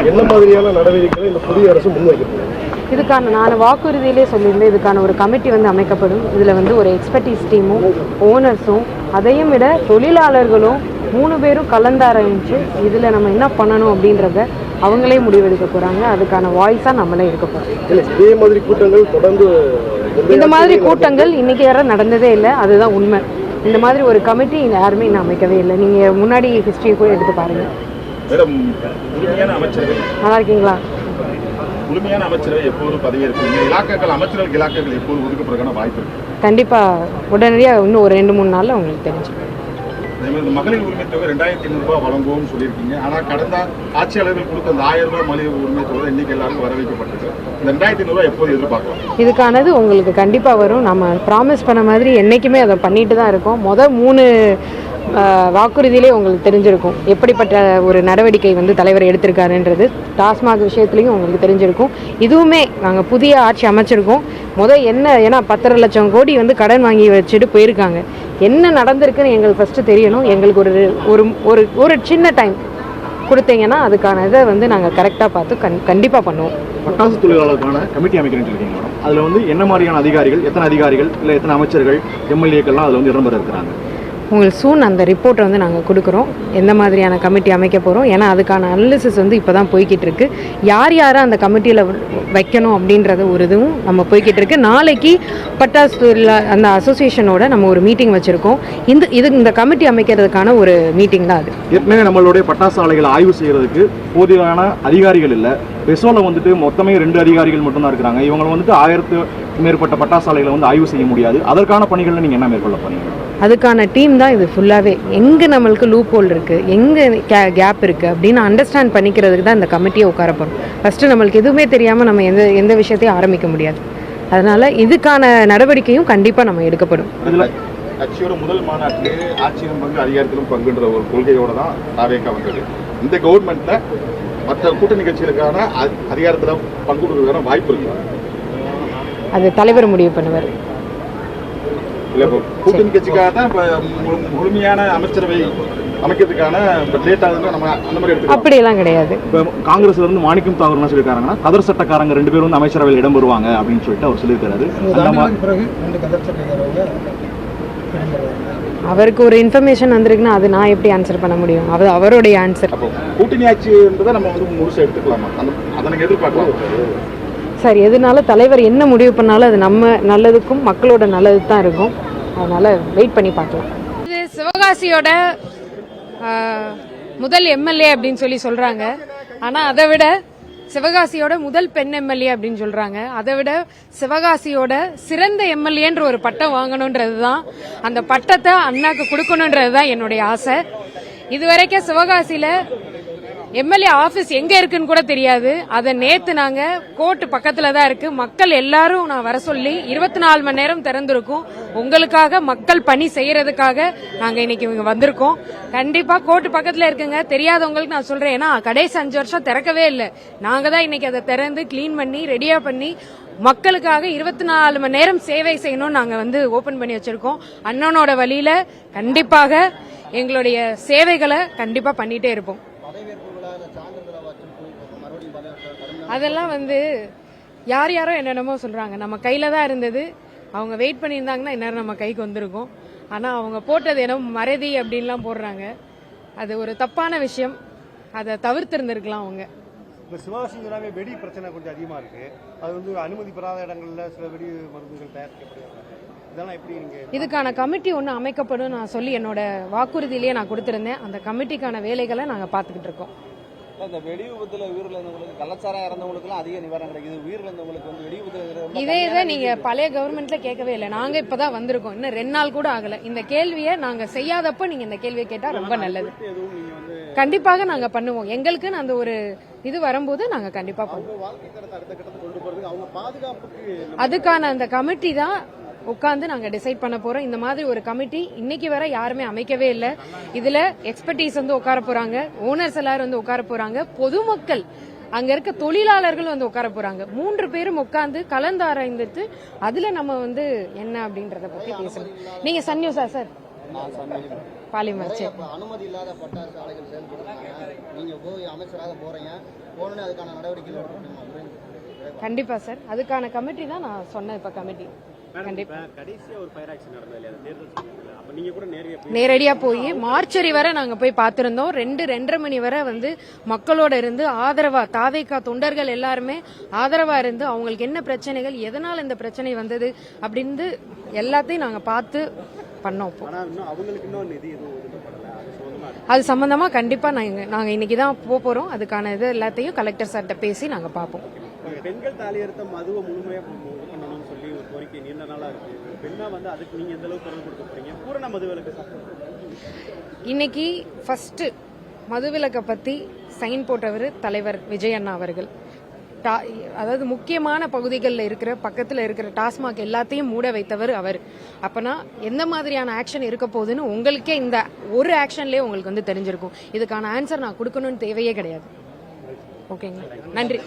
என்ன மாதிரியான நடவடிக்கைகளை இந்த புதிய அரசு முன்வைக்கிறது? இதுக்கான நான் வாக்குறுதியிலே சொல்லியிருந்தேன், இதுக்கான ஒரு கமிட்டி வந்து அமைக்கப்படும். இதில் வந்து ஒரு எக்ஸ்பர்டீஸ் டீமும் ஓனர்ஸும் அதையும் விட தொழிலாளர்களும் 3 பேரும் கலந்தாராய்ஞ்சு இதில் நம்ம என்ன பண்ணணும் அப்படின்றத அவங்களே முடிவெடுக்க போகிறாங்க. அதுக்கான வாய்ஸாக நம்மளே இருக்க போகிறோம். இதே மாதிரி கூட்டங்கள் தொடர்ந்து இந்த மாதிரி கூட்டங்கள் இன்றைக்கி யாரும் நடந்ததே இல்லை, அதுதான் உண்மை. இந்த மாதிரி ஒரு கமிட்டி யாருமே இன்னும் அமைக்கவே இல்லை. நீங்கள் முன்னாடி ஹிஸ்ட்ரி கூட எடுத்து பாருங்கள். நல்லா இருக்கீங்களா? முழுமையான அமைச்சரவை எப்போது பதவி இருக்கு? இலாக்காக்கள் அமைச்சர்கள் இலாக்காக்கள் எப்போது ஒதுக்கப்படுறதுக்கான வாய்ப்பு இருக்கு? கண்டிப்பாக உடனடியாக இன்னும் ஒரு 2-3 நாளில் உங்களுக்கு தெரிஞ்சு. அதே மாதிரி மகளிர் உரிமை தொகை 2500 ரூபாய் வழங்குவோம்னு சொல்லியிருக்கீங்க. ஆனால் கடந்த ஆட்சியாளர்கள் கொடுத்த அந்த 1000 ரூபாய் மகளிர் உரிமை தொகை இன்னைக்கு எல்லாருக்கும் வர வைக்கப்பட்டிருக்கு. இந்த 2500 ரூபாய் எப்போது எதிர்பார்க்கலாம்? இதுக்கானது உங்களுக்கு கண்டிப்பாக வரும். நம்ம ப்ராமிஸ் பண்ண மாதிரி என்றைக்குமே அதை பண்ணிட்டு தான் இருக்கோம். 3 வாக்குறுதியிலே உங்களுக்கு தெரிஞ்சிருக்கும் எப்படிப்பட்ட ஒரு நடவடிக்கை வந்து தலைவர் எடுத்திருக்காருன்றது. டாஸ்மாக் விஷயத்துலையும் உங்களுக்கு தெரிஞ்சிருக்கும். இதுவுமே நாங்கள் புதிய ஆட்சி அமைச்சிருக்கோம். ஏன்னா 10.5 லட்சம் கோடி வந்து கடன் வாங்கி வச்சுட்டு போயிருக்காங்க. என்ன நடந்திருக்குன்னு எங்களுக்கு ஃபஸ்ட்டு தெரியணும். எங்களுக்கு ஒரு ஒரு சின்ன டைம் கொடுத்தீங்கன்னா அதுக்கான இதை வந்து நாங்கள் கரெக்டாக பார்த்து கண்டிப்பாக பண்ணுவோம். பட்டாசு தொழிலாளருக்கான கமிட்டி அமைக்கிறேன்னு இருக்கீங்க மேடம். அதில் வந்து என்ன மாதிரியான அதிகாரிகள், எத்தனை அதிகாரிகள் இல்லை எத்தனை அமைச்சர்கள், எம்எல்ஏக்கள்லாம் அதில் வந்து இடம்பெற இருக்கிறாங்க? உங்களுக்கு சூன் அந்த ரிப்போர்ட்டை வந்து நாங்கள் கொடுக்குறோம், எந்த மாதிரியான கமிட்டி அமைக்க போகிறோம். ஏன்னா அதுக்கான அனாலிசிஸ் வந்து இப்போ தான் போய்கிட்டு இருக்கு. யார் யாரை அந்த கமிட்டியில் வைக்கணும் அப்படின்றத ஒரு இதுவும் நம்ம போய்கிட்டு இருக்கு. நாளைக்கு பட்டாசு அந்த அசோசியேஷனோட நம்ம ஒரு மீட்டிங் வச்சுருக்கோம். இந்த கமிட்டி அமைக்கிறதுக்கான ஒரு மீட்டிங் தான் அது. ஏற்கனவே நம்மளுடைய பட்டாசு ஆலைகளை ஆய்வு செய்கிறதுக்கு போதியான அதிகாரிகள் இல்லை. பெசோல வந்துட்டு மொத்தமே 2 அதிகாரிகள் மட்டும்தான் இருக்கிறாங்க. இவங்களை வந்துட்டு 1000க்கும் மேற்பட்ட பட்டாசாலைகளை வந்து ஆய்வு செய்ய முடியாது. அதற்கான பணிகளை நீங்கள் என்ன மேற்கொள்ள போறீங்க? அதுக்கான டீம் தான் இது ஃபுல்லாகவே. எங்கே நம்மளுக்கு லூப் ஹோல் இருக்குது, எங்கே கேப் இருக்குது அப்படின்னு அண்டர்ஸ்டாண்ட் பண்ணிக்கிறதுக்கு தான் இந்த கமிட்டியை உட்கார போகிறோம். ஃபஸ்ட்டு நம்மளுக்கு எதுவுமே தெரியாமல் நம்ம எந்த விஷயத்தையும் ஆரம்பிக்க முடியாது. அதனால் இதுக்கான நடவடிக்கையும் கண்டிப்பாக நம்ம எடுக்கப்படும். கட்சியோட முதல் மாநாட்டிலே ஆட்சியிலும் பங்கு அதிகாரத்திலும் பங்குன்ற ஒரு கொள்கையோட தான் தாவேகா வந்தது. இந்த கவர்மெண்ட்டில் மற்ற கூட்டணி கட்சிகளுக்கான அதிகாரத்தில் பங்கு கொடுக்கறதுக்கான வாய்ப்பு இருக்கு. அது தலைவர் முடிவு பண்ணுவார். இல்லை, இப்போ கூட்டணி கட்சிக்காக தான் இப்போ முழுமையான அமைச்சரவை அமைக்கிறதுக்கான லேட் ஆகுதுன்னு நம்ம அந்த மாதிரி எடுத்துக்கலாம். அப்படியெல்லாம் கிடையாது. இப்போ காங்கிரஸ்ல இருந்து மாணிக்கம் தாகூர் என்ன சொல்லியிருக்காங்கன்னா, கதர் சட்டக்காரங்க 2 பேரும் வந்து அமைச்சரவையில் இடம் பெறுவாங்க அப்படின்னு சொல்லிட்டு அவர் சொல்லியிருக்காரு. அவருக்கு ஒரு இன்ஃபர்மேஷன் வந்திருக்குன்னா அது நான் எப்படி ஆன்சர் பண்ண முடியும்? அவருடைய ஆன்சர். கூட்டணி ஆட்சின்றதை நம்ம வந்து முழுசாக எடுத்துக்கலாமா? அதை நீங்கள் எதிர்பார்க்கலாம் சார். எதுனால தலைவர் என்ன முடிவு பண்ணாலும் அது நம்ம நல்லதுக்கும் மக்களோட நல்லது தான் இருக்கும். அதனால வெயிட் பண்ணி பார்க்கலாம். இது சிவகாசியோட முதல் எம்எல்ஏ அப்படின்னு சொல்றாங்க. ஆனா அதை விட சிவகாசியோட முதல் பெண் எம்எல்ஏ அப்படின்னு சொல்றாங்க. அதை விட சிவகாசியோட சிறந்த எம்எல்ஏன்ற ஒரு பட்டம் வாங்கணுன்றது தான், அந்த பட்டத்தை அண்ணாக்கு கொடுக்கணுன்றது தான் என்னுடைய ஆசை. இதுவரைக்கும் சிவகாசியில எம்எல்ஏ ஆபீஸ் எங்க இருக்குன்னு கூட தெரியாது. அதை நேத்து நாங்க கோர்ட் பக்கத்துல தான் இருக்கு. மக்கள் எல்லாரும் நான் வர சொல்லி 24 மணி நேரம் திறந்திருக்கும். உங்களுக்காக மக்கள் பணி செய்யறதுக்காக நாங்க இன்னைக்கு இங்க வந்திருக்கோம். கண்டிப்பா கோர்ட் பக்கத்துல இருக்குங்க. தெரியாதவங்களுக்கு நான் சொல்றேன், ஏன்னா கடைசி 5 வருஷம் திறக்கவே இல்லை. நாங்க தான் இன்னைக்கு அதை திறந்து கிளீன் பண்ணி ரெடியா பண்ணி மக்களுக்காக 24 மணி நேரம் சேவை செய்யணும் நாங்க வந்து ஓபன் பண்ணி வச்சிருக்கோம். அண்ணனோட வழியில கண்டிப்பாக எங்களுடைய சேவைகளை கண்டிப்பா பண்ணிட்டே இருப்போம். அதெல்லாம் வந்து யாரோ என்னென்னமோ சொல்றாங்க. நம்ம கையில தான் இருந்தது. அவங்க வெயிட் பண்ணியிருந்தாங்கன்னா இந்நேரம் நம்ம கைக்கு வந்திருக்கும். ஆனா அவங்க போட்டது என்ன மறதி அப்படின்லாம் போடுறாங்க. அது ஒரு தப்பான விஷயம். அதை தவிர்த்திருந்திருக்கலாம் அவங்க. இப்போ சிவகாசிங்களாவே வெடி பிரச்சனை கொஞ்சம் அதிகமாக இருக்கு. அது வந்து அனுமதி பெறாத இடங்கள்ல சில வெடி மருந்துகள் தயாரிக்கப்படுகிறது. இதெல்லாம் எப்படி நீங்க இதுக்கான கமிட்டி ஒன்று அமைக்கப்படும் நான் சொல்லி என்னோட வாக்குறுதியிலேயே நான் கொடுத்திருந்தேன். அந்த கமிட்டிக்கான வேலைகளை நாங்கள் பார்த்துக்கிட்டு இருக்கோம். இந்த வெடி விபத்துல உயிரிழந்தவங்களுக்கு, கள்ளச்சாரம் இறந்தவங்களுக்குலாம் அதிக நிவாரணம் கிடைக்குது. உயிரிழந்தவங்களுக்கு வந்து வெடி விபத்துல இதே நீங்க பழைய கவர்மெண்ட்ல கேட்கவே இல்லை. நாங்க இப்பதான் வந்திருக்கோம். இன்னும் 2 நாள் கூட ஆகல. இந்த கேள்வியை நாங்க செய்யாதப்ப நீங்க இந்த கேள்வியை கேட்டா ரொம்ப நல்லது. கண்டிப்பாக நாங்க பண்ணுவோம். எங்களுக்குன்னு அந்த ஒரு இது வரும்போது நாங்க கண்டிப்பா பண்ணுவோம். அதுக்கான அந்த கமிட்டி தான் உட்கார்ந்து நாங்க டிசைட் பண்ண போறோம். இந்த மாதிரி ஒரு கமிட்டி இன்னைக்கு வரை யாருமே அமைக்கவே இல்லை. இதுல எக்ஸ்பர்டீஸ் வந்து உட்கார போறாங்க, ஓனர்ஸ் எல்லாரும் வந்து உட்கார போறாங்க, பொதுமக்கள் அங்க இருக்க தொழிலாளர்கள் வந்து உட்கார போறாங்க. 3 பேரும் உட்கார்ந்து கலந்தாராய்ந்துட்டு அதுல நம்ம வந்து என்ன அப்படின்றத பத்தி பேசணும். நீங்க சன் நியூஸா சார்? பாலிமர் நிறைய அனுமதி இல்லாத பட்டாசு ஆலைகள் செயல்படுறாங்க. நீங்க போய் அமைச்சராக போறீங்க, போனோடனே அதுக்கான நடவடிக்கைகள் எடுக்கணுமா? கண்டிப்பா சார், அதுக்கான கமிட்டி தான் நான் சொன்னேன். இப்ப கமிட்டி கண்டிப்பா கடைசியா ஒரு ஃபயர் ஆக்சிடென்ட் நடந்தது இல்லையா, தேர்தல் சமயத்துல. அப்ப நீங்க கூட நேரடியா போய் மார்ச்சரி வரை நாங்க போய் பார்த்திருந்தோம். 2-2:30 மணி வரை வந்து மக்களோட இருந்து ஆதரவா, தாவேகா தொண்டர்கள் எல்லாருமே ஆதரவா இருந்து அவங்களுக்கு என்ன பிரச்சனைகள், எதனால இந்த பிரச்சனை வந்தது அப்படின்னு எல்லாத்தையும் நாங்க பார்த்து பண்ணோம். ஆனா இன்னும் அவங்களுக்கு இன்னும் நிதி எதுவும் ஒதுக்கப்படல. அது சம்பந்தமா கண்டிப்பா நாங்க இன்னைக்கு தான் போறோம். அதுக்கான இது எல்லாத்தையும் கலெக்டர் சார்கிட்ட பேசி நாங்க பார்ப்போம். பெண்கள் தாலியர்த்த மதுவை முழுமையா பண்ணணும்னு சொல்லி ஒரு கோரிக்கை நீண்ட நாளா இருக்கு. பெண்ணா வந்து அதுக்கு நீங்க எந்த அளவுக்கு குரல் கொடுக்க போறீங்க? பூரண மதுவிலக்கு இன்னைக்கு ஃபர்ஸ்ட் மதுவிலக்கை பத்தி சைன் போட்டவர் தலைவர் விஜய் அண்ணா அவர்கள். அதாவது முக்கியமான பகுதிகளில் இருக்கிற பக்கத்தில் இருக்கிற டாஸ்மாக் எல்லாத்தையும் மூட வைத்தவர் அவர். அப்பனா எந்த மாதிரியான ஆக்ஷன் இருக்க போகுதுன்னு உங்களுக்கே இந்த ஒரு ஆக்ஷன்லேயே உங்களுக்கு வந்து தெரிஞ்சிருக்கும். இதுக்கான ஆன்சர் நான் கொடுக்கணும்னு தேவையே கிடையாது. ஓகேங்களா, நன்றி.